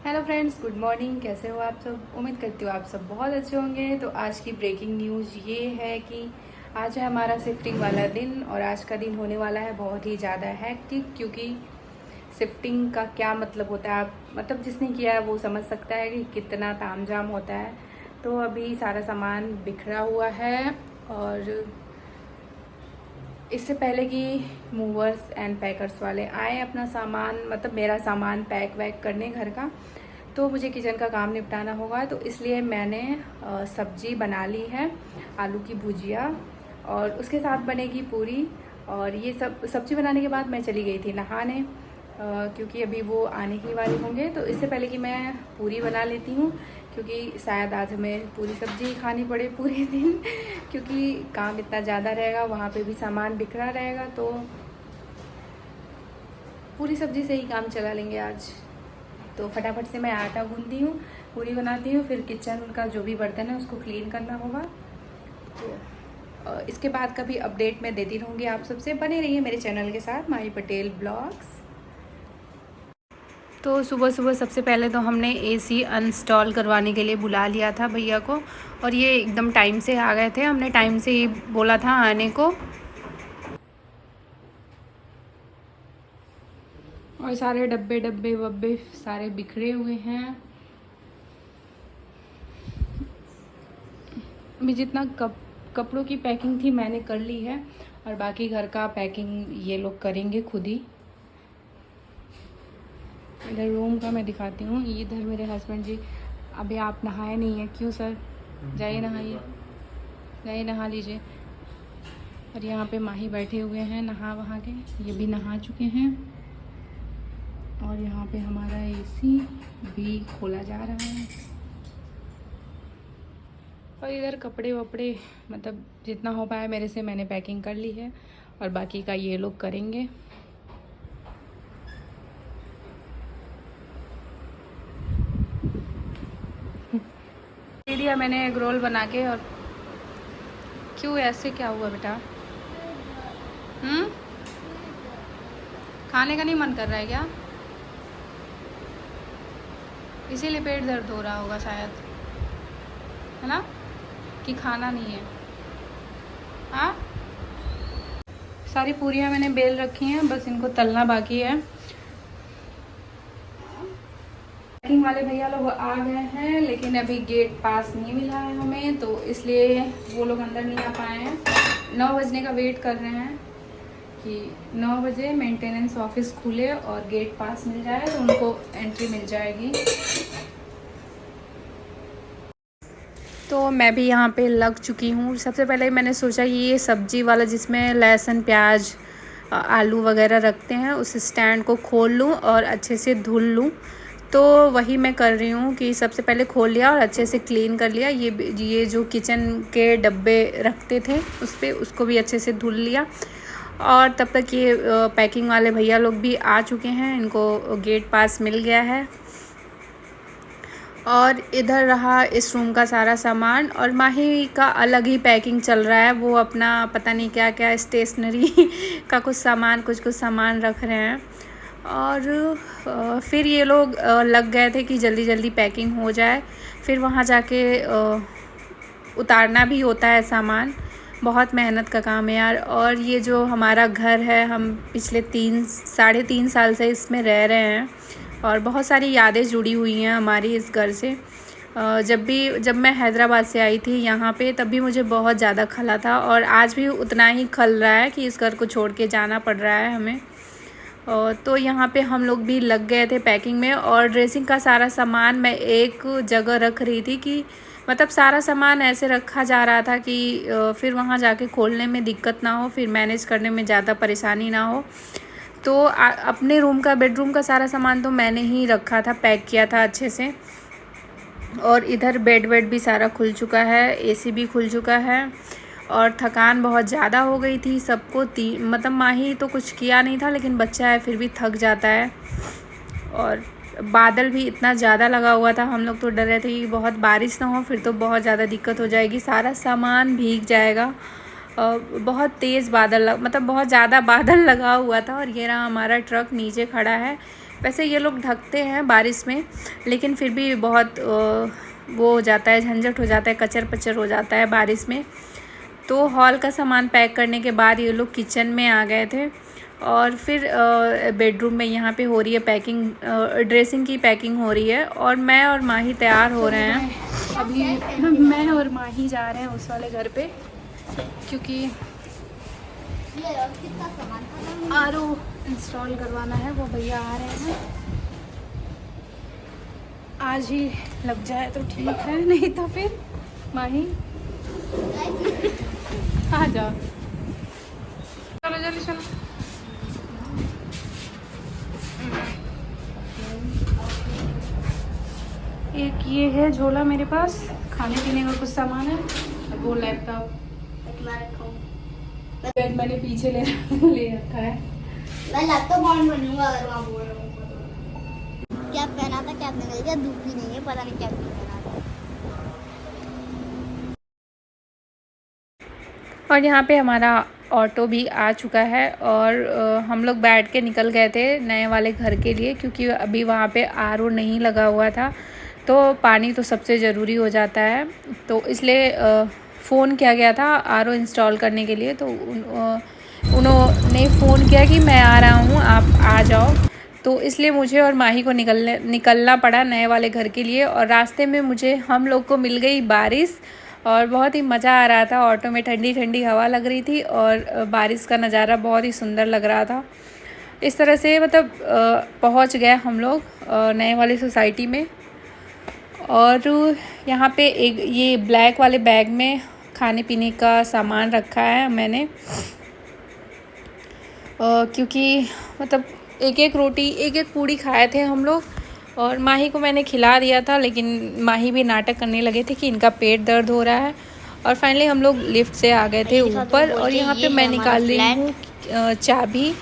Hello friends, good morning. कैसे हो आप सब? उम्मीद करती हूँ आप सब बहुत अच्छे होंगे। तो आज की ब्रेकिंग न्यूज़ ये है कि आज है हमारा शिफ्टिंग वाला दिन और आज का दिन होने वाला है बहुत ही ज़्यादा हैक्टिक। क्योंकि शिफ्टिंग का क्या मतलब होता है, आप मतलब जिसने किया है वो समझ सकता है कि कितना तामझाम होता है। तो अभी सारा सामान बिखरा हुआ है और इससे पहले कि मूवर्स एंड पैकर्स वाले आए अपना सामान मतलब मेरा सामान पैक वैक करने घर का, तो मुझे किचन का काम निपटाना होगा। तो इसलिए मैंने सब्जी बना ली है, आलू की भुजिया, और उसके साथ बनेगी पूरी। और ये सब सब्जी बनाने के बाद मैं चली गई थी नहाने, क्योंकि अभी वो आने ही वाले होंगे। तो इससे पहले कि मैं पूरी बना लेती हूँ, क्योंकि शायद आज हमें पूरी सब्जी खानी पड़े पूरे दिन क्योंकि काम इतना ज़्यादा रहेगा, वहाँ पे भी सामान बिखरा रहेगा। तो पूरी सब्जी से ही काम चला लेंगे आज। तो फटाफट से मैं आटा गूंथती हूँ, पूरी बनाती हूँ, फिर किचन का जो भी बर्तन है उसको क्लीन करना होगा। तो इसके बाद का भी अपडेट मैं देती रहूँगी आप सबसे। बने रहिए मेरे चैनल के साथ, माही पटेल ब्लॉग्स। तो सुबह सुबह सबसे पहले तो हमने एसी अनस्टॉल करवाने के लिए बुला लिया था भैया को, और ये एकदम टाइम से आ गए थे। हमने टाइम से ही बोला था आने को। और सारे डब्बे डब्बे वब्बे सारे बिखरे हुए हैं। अभी जितना कपड़ों की पैकिंग थी मैंने कर ली है, और बाकी घर का पैकिंग ये लोग करेंगे खुद ही। इधर रूम का मैं दिखाती हूँ। इधर मेरे हस्बैंड जी, अभी आप नहाए नहीं हैं? क्यों सर? जाइए नहाइए, जाइए नहा लीजिए। और यहाँ पे माही बैठे हुए हैं नहा वहा के, ये भी नहा चुके हैं। और यहाँ पे हमारा एसी भी खोला जा रहा है। और इधर कपड़े वपड़े मतलब जितना हो पाया मेरे से मैंने पैकिंग कर ली है, और बाकी का ये लोग करेंगे। दे दिया मैंने एग रोल बना के। और क्यों ऐसे, क्या हुआ बेटा? खाने का नहीं मन कर रहा है क्या? इसीलिए पेट दर्द हो रहा होगा शायद, है ना? कि खाना नहीं है? हाँ, सारी पूरियाँ मैंने बेल रखी हैं, बस इनको तलना बाकी है। पैकिंग वाले भैया लोग आ गए हैं, लेकिन अभी गेट पास नहीं मिला है हमें, तो इसलिए वो लोग अंदर नहीं आ पाए हैं। 9 बजने का वेट कर रहे हैं कि 9 बजे मेंटेनेंस ऑफिस खुले और गेट पास मिल जाए तो उनको एंट्री मिल जाएगी। तो मैं भी यहाँ पे लग चुकी हूँ। सबसे पहले मैंने सोचा ये सब्जी वाला जिसमें लहसुन प्याज आलू वगैरह रखते हैं उस स्टैंड को खोल लूँ और अच्छे से धुल लूँ। तो वही मैं कर रही हूँ कि सबसे पहले खोल लिया और अच्छे से क्लीन कर लिया। ये जो किचन के डब्बे रखते थे उस पर, उसको भी अच्छे से धुल लिया। और तब तक ये पैकिंग वाले भैया लोग भी आ चुके हैं, इनको गेट पास मिल गया है। और इधर रहा इस रूम का सारा सामान, और माही का अलग ही पैकिंग चल रहा है। वो अपना पता नहीं क्या क्या स्टेशनरी का कुछ सामान रख रहे हैं। और फिर ये लोग लग गए थे कि जल्दी जल्दी पैकिंग हो जाए, फिर वहाँ जाके उतारना भी होता है सामान। बहुत मेहनत का काम है यार। और ये जो हमारा घर है, हम पिछले 3-3.5 साल से इसमें रह रहे हैं, और बहुत सारी यादें जुड़ी हुई हैं हमारी इस घर से। जब मैं हैदराबाद से आई थी यहाँ पे, तब भी मुझे बहुत ज़्यादा खला था, और आज भी उतना ही खल रहा है कि इस घर को छोड़ के जाना पड़ रहा है हमें। तो यहाँ पे हम लोग भी लग गए थे पैकिंग में, और ड्रेसिंग का सारा सामान मैं एक जगह रख रही थी कि मतलब सारा सामान ऐसे रखा जा रहा था कि फिर वहाँ जाके खोलने में दिक्कत ना हो, फिर मैनेज करने में ज़्यादा परेशानी ना हो। तो अपने रूम का, बेडरूम का सारा सामान तो मैंने ही रखा था, पैक किया था अच्छे से। और इधर बेड वेड भी सारा खुल चुका है, एसी भी खुल चुका है। और थकान बहुत ज़्यादा हो गई थी सबको। मतलब माही तो कुछ किया नहीं था, लेकिन बच्चा है फिर भी थक जाता है। और बादल भी इतना ज़्यादा लगा हुआ था, हम लोग तो डर रहे थे कि बहुत बारिश ना हो, फिर तो बहुत ज़्यादा दिक्कत हो जाएगी, सारा सामान भीग जाएगा। बहुत तेज़ बादल मतलब बहुत ज़्यादा बादल लगा हुआ था। और ये रहा हमारा ट्रक नीचे खड़ा है, वैसे ये लोग ढकते हैं बारिश में, लेकिन फिर भी बहुत वो हो जाता है, झंझट हो जाता है, कचर पचर हो जाता है बारिश में। तो हॉल का सामान पैक करने के बाद ये लोग किचन में आ गए थे और फिर बेडरूम में यहाँ पे हो रही है पैकिंग, ड्रेसिंग की पैकिंग हो रही है और मैं और माही तैयार हो रहे हैं। अभी मैं और माही जा रहे हैं उस वाले घर पे, क्योंकि आरओ इंस्टॉल करवाना है। वो भैया आ रहे हैं, आज ही लग जाए तो ठीक है, नहीं तो फिर माही आ जाओ। चलो जल्दी चलो। एक ये है झोला मेरे पास, खाने पीने का कुछ सामान है, और वो लैपटॉप मैंने पीछे ले रखा है। मैं लैपटॉप ऑन बनूंगा अगर वहाँ बोल रहा हूँ। क्या पहना था, क्या निकल गया, धूप भी नहीं है, पता नहीं क्या पहना था। और यहाँ पे हमारा ऑटो भी आ चुका है और हम लोग बैठ के निकल गए थे नए वाले घर के लिए, क्योंकि अभी वहाँ पे आरओ नहीं लगा हुआ था, तो पानी तो सबसे ज़रूरी हो जाता है। तो इसलिए फ़ोन किया गया था आरओ इंस्टॉल करने के लिए। तो उन्होंने फ़ोन किया कि मैं आ रहा हूँ, आप आ जाओ। तो इसलिए मुझे और माही को निकलना पड़ा नए वाले घर के लिए। और रास्ते में हम लोग को मिल गई बारिश और बहुत ही मज़ा आ रहा था। ऑटो में ठंडी ठंडी हवा लग रही थी और बारिश का नज़ारा बहुत ही सुंदर लग रहा था। इस तरह से मतलब पहुंच गए हम लोग नए वाली सोसाइटी में। और यहाँ पे एक ये ब्लैक वाले बैग में खाने पीने का सामान रखा है मैंने, क्योंकि मतलब एक एक रोटी एक एक पूड़ी खाए थे हम लोग। और माही को मैंने खिला दिया था, लेकिन माही भी नाटक करने लगे थे कि इनका पेट दर्द हो रहा है। और फाइनली हम लोग लिफ्ट से आ गए थे ऊपर। और यहाँ पे मैं निकाल रही हूँ चाबी,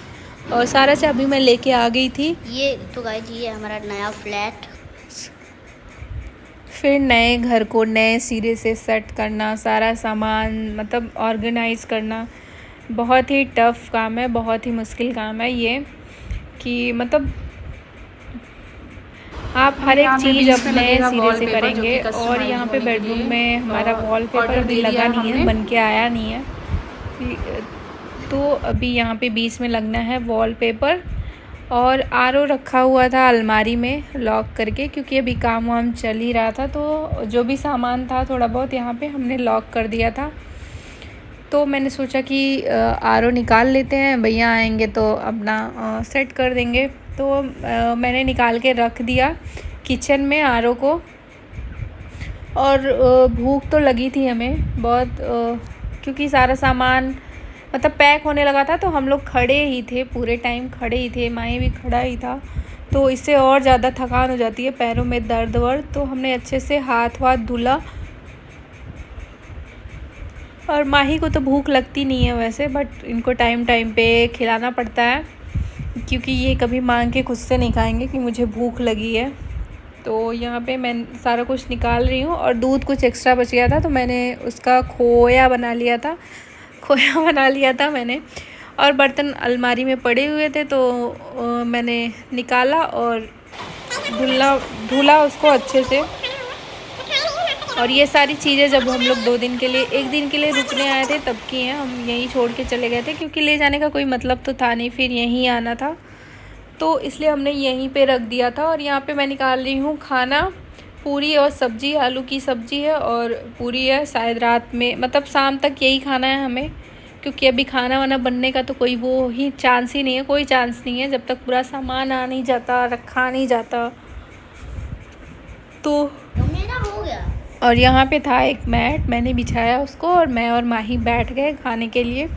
और सारा चाबी मैं लेके आ गई थी। ये तो गाइस ये हमारा नया फ्लैट। फिर नए घर को नए सिरे से सेट करना, सारा सामान मतलब ऑर्गेनाइज़ करना बहुत ही टफ़ काम है, बहुत ही मुश्किल काम है ये, कि मतलब आप हर एक चीज़ अब नए सिरे से करेंगे। और यहाँ पे बेडरूम में हमारा वॉलपेपर अभी लगा नहीं है, बन के आया नहीं है, तो अभी यहाँ पे बीच में लगना है वॉलपेपर। और आरओ रखा हुआ था अलमारी में लॉक करके, क्योंकि अभी काम वाम चल ही रहा था, तो जो भी सामान था थोड़ा बहुत यहाँ पे हमने लॉक कर दिया था। तो मैंने सोचा कि आरओ निकाल लेते हैं, भैया आएंगे तो अपना सेट कर देंगे। तो मैंने निकाल के रख दिया किचन में आरओ को। और भूख तो लगी थी हमें बहुत, क्योंकि सारा सामान मतलब पैक होने लगा था, तो हम लोग खड़े ही थे, पूरे टाइम खड़े ही थे, माही भी खड़ा ही था, तो इससे और ज़्यादा थकान हो जाती है, पैरों में दर्द वर्द। तो हमने अच्छे से हाथ वाथ धुला। और माही को तो भूख लगती नहीं है वैसे, बट इनको टाइम टाइम पे खिलाना पड़ता है, क्योंकि ये कभी मांग के खुद से नहीं खाएंगे कि मुझे भूख लगी है। तो यहाँ पे मैं सारा कुछ निकाल रही हूँ। और दूध कुछ एक्स्ट्रा बच गया था, तो मैंने उसका खोया बना लिया था मैंने। और बर्तन अलमारी में पड़े हुए थे, तो मैंने निकाला और धुला उसको अच्छे से। और ये सारी चीज़ें जब हम लोग 2 दिन के लिए 1 दिन के लिए रुकने आए थे तब की हैं, हम यहीं छोड़ के चले गए थे, क्योंकि ले जाने का कोई मतलब तो था नहीं, फिर यहीं आना था, तो इसलिए हमने यहीं पे रख दिया था। और यहाँ पे मैं निकाल रही हूँ खाना, पूरी और सब्ज़ी, आलू की सब्ज़ी है और पूरी है। शायद रात में मतलब शाम तक यही खाना है हमें, क्योंकि अभी खाना वाना बनने का तो कोई वो ही चांस ही नहीं है, कोई चांस नहीं है जब तक पूरा सामान आ नहीं जाता, रखा नहीं जाता। तो मेरा हो गया। और यहाँ पे था एक मैट, मैंने बिछाया उसको, और मैं और माही बैठ गए खाने के लिए।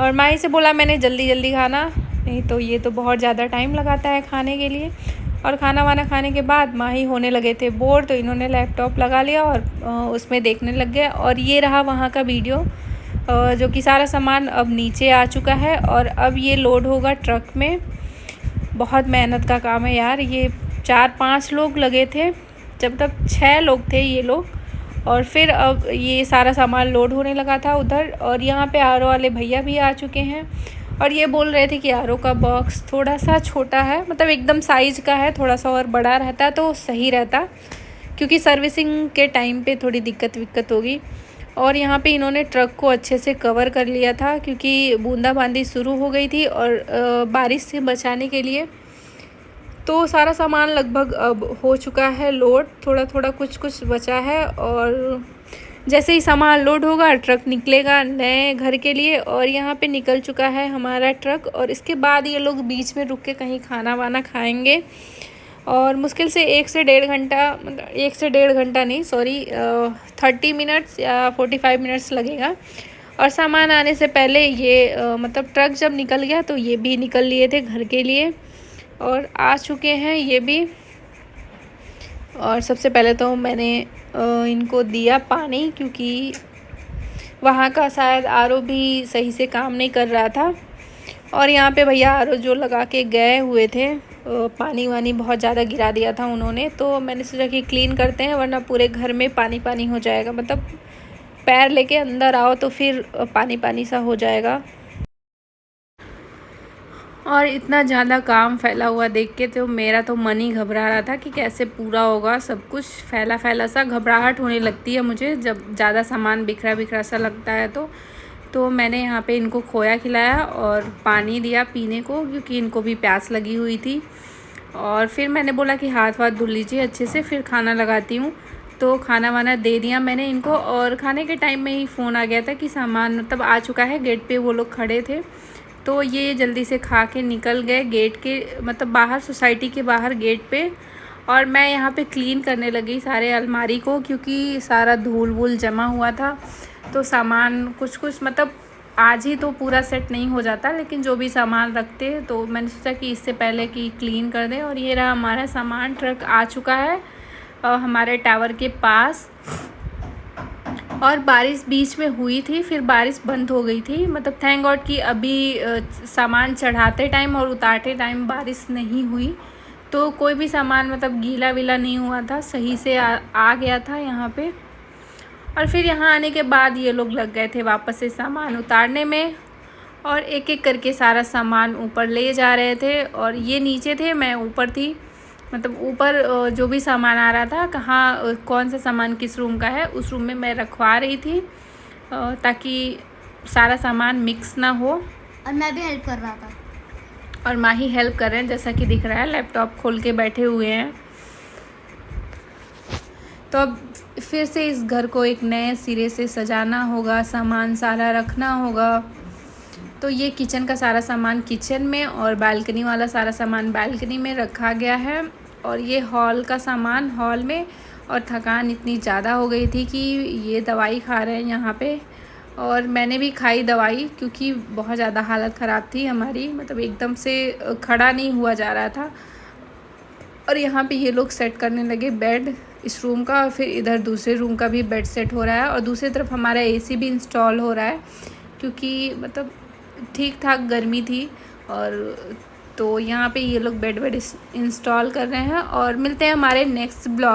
और माही से बोला मैंने जल्दी जल्दी खाना, नहीं तो ये तो बहुत ज़्यादा टाइम लगाता है खाने के लिए। और खाना वाना खाने के बाद माही होने लगे थे बोर, तो इन्होंने लैपटॉप लगा लिया और उसमें देखने लग गए। और ये रहा वहाँ का वीडियो, जो कि सारा सामान अब नीचे आ चुका है और अब ये लोड होगा ट्रक में। बहुत मेहनत का काम है यार, ये 4-5 लोग लगे थे, जब तक 6 लोग थे ये लोग। और फिर अब ये सारा सामान लोड होने लगा था उधर। और यहाँ पे आरओ वाले भैया भी आ चुके हैं और ये बोल रहे थे कि आरओ का बॉक्स थोड़ा सा छोटा है, मतलब एकदम साइज़ का है, थोड़ा सा और बड़ा रहता तो सही रहता, क्योंकि सर्विसिंग के टाइम पे थोड़ी दिक्कत होगी। और यहाँ पे इन्होंने ट्रक को अच्छे से कवर कर लिया था क्योंकि बूंदाबांदी शुरू हो गई थी और बारिश से बचाने के लिए। तो सारा सामान लगभग अब हो चुका है लोड, थोड़ा थोड़ा कुछ बचा है। और जैसे ही सामान लोड होगा ट्रक निकलेगा नए घर के लिए। और यहाँ पे निकल चुका है हमारा ट्रक, और इसके बाद ये लोग बीच में रुक के कहीं खाना वाना खाएंगे। और मुश्किल से 1 से 1.5 घंटा, मतलब 1 से 1.5 घंटा नहीं, सॉरी 30 मिनट्स या 45 मिनट्स लगेगा। और सामान आने से पहले ये मतलब ट्रक जब निकल गया तो ये भी निकल लिए थे घर के लिए, और आ चुके हैं ये भी। और सबसे पहले तो मैंने इनको दिया पानी, क्योंकि वहाँ का शायद आरओ भी सही से काम नहीं कर रहा था। और यहाँ पे भैया आरओ जो लगा के गए हुए थे, पानी वानी बहुत ज़्यादा गिरा दिया था उन्होंने, तो मैंने सोचा कि क्लीन करते हैं, वरना पूरे घर में पानी पानी हो जाएगा, मतलब पैर लेके अंदर आओ तो फिर पानी पानी सा हो जाएगा। और इतना ज़्यादा काम फैला हुआ देख के तो मेरा तो मन ही घबरा रहा था कि कैसे पूरा होगा सब कुछ। फैला फैला सा घबराहट होने लगती है मुझे जब ज़्यादा सामान बिखरा बिखरा सा लगता है। तो मैंने यहाँ पे इनको खोया खिलाया और पानी दिया पीने को, क्योंकि इनको भी प्यास लगी हुई थी। और फिर मैंने बोला कि हाथ वाथ धुल लीजिए अच्छे से, फिर खाना लगाती हूँ। तो खाना वाना दे दिया मैंने इनको। और खाने के टाइम में ही फ़ोन आ गया था कि सामान मतलब आ चुका है, गेट पे वो लोग खड़े थे। तो ये जल्दी से खा के निकल गए गेट के, मतलब बाहर, सोसाइटी के बाहर गेट पे। और मैं यहाँ पे क्लीन करने लगी सारे अलमारी को, क्योंकि सारा धूल वूल जमा हुआ था। तो सामान कुछ मतलब आज ही तो पूरा सेट नहीं हो जाता, लेकिन जो भी सामान रखते तो मैंने सोचा कि इससे पहले कि क्लीन कर दें। और ये रहा हमारा सामान, ट्रक आ चुका है हमारे टावर के पास। और बारिश बीच में हुई थी, फिर बारिश बंद हो गई थी, मतलब थैंक गॉड कि अभी सामान चढ़ाते टाइम और उतारते टाइम बारिश नहीं हुई। तो कोई भी सामान मतलब गीला वीला नहीं हुआ था, सही से आ गया था यहाँ पे। और फिर यहाँ आने के बाद ये लोग लग गए थे वापस से सामान उतारने में, और एक एक करके सारा सामान ऊपर ले जा रहे थे। और ये नीचे थे, मैं ऊपर थी, मतलब ऊपर जो भी सामान आ रहा था, कहाँ कौन सा सामान किस रूम का है, उस रूम में मैं रखवा रही थी ताकि सारा सामान मिक्स ना हो। और मैं भी हेल्प कर रहा था, और माही हेल्प कर रहे हैं, जैसा कि दिख रहा है, लैपटॉप खोल के बैठे हुए हैं। तो अब फिर से इस घर को एक नए सिरे से सजाना होगा, सामान सारा रखना होगा। तो ये किचन का सारा सामान किचन में, और बालकनी वाला सारा सामान बालकनी में रखा गया है। और ये हॉल का सामान हॉल में। और थकान इतनी ज़्यादा हो गई थी कि ये दवाई खा रहे हैं यहाँ पे, और मैंने भी खाई दवाई, क्योंकि बहुत ज़्यादा हालत ख़राब थी हमारी, मतलब एकदम से खड़ा नहीं हुआ जा रहा था। और यहाँ पे ये लोग सेट करने लगे बेड इस रूम का, और फिर इधर दूसरे रूम का भी बेड सेट हो रहा है। और दूसरी तरफ हमारा एसी भी इंस्टॉल हो रहा है, क्योंकि मतलब ठीक ठाक गर्मी थी। और तो यहाँ पे ये लोग बेड इंस्टॉल कर रहे हैं। और मिलते हैं हमारे नेक्स्ट ब्लॉग।